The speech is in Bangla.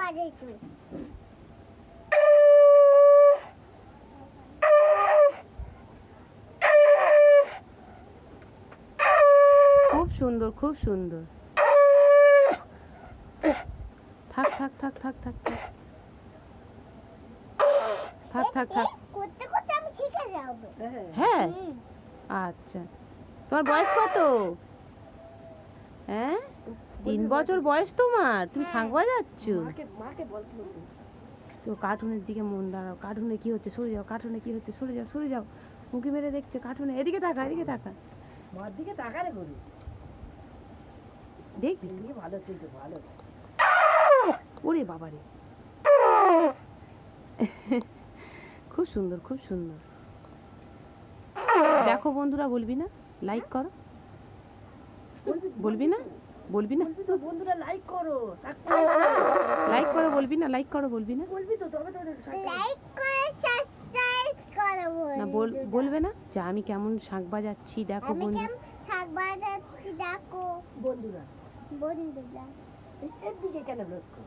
খুব সুন্দর, খুব সুন্দর। থাক থাক থাক থাক থাক থাক থাক থাক। করতে করতে আমি শিখে যাব। হ্যাঁ, আচ্ছা। তোমার বয়স কত? হ্যাঁ, 3 বছর বয়স তোমার, তুমি শাঁখ বাজাচ্ছ? তো কার্টুনের দিকে মন দাঁড়াও। কার্টুনে কি হচ্ছে সরে যাও, কার্টুনে কি হচ্ছে সরে যাও, সরে যাও। মুখে মেরে দেখছে কার্টুনে। এদিকে তাকা, এদিকে তাকা। মার দিকে তাকারে বলি দেখবি ভালো চলছে ভালো। ওরে বাবারে, খুব সুন্দর, খুব সুন্দর। দেখো বন্ধুরা, বলবি না? লাইক করো। বলবি না? বলবি না? তো বন্ধুরা লাইক করো, লাইক করো বলবি না? লাইক করো বলবি না? বলবি তো তবে তো লাইক করে সাবস্ক্রাইব করো। না বলবে না যে আমি কেমন শাঁখ বাজাচ্ছি দেখো আমি বন্ধু। কেমন শাক বাজাচ্ছি দেখো বন্ধুরা বন্ধুরা। এর দিকে কেন লক্ষ্য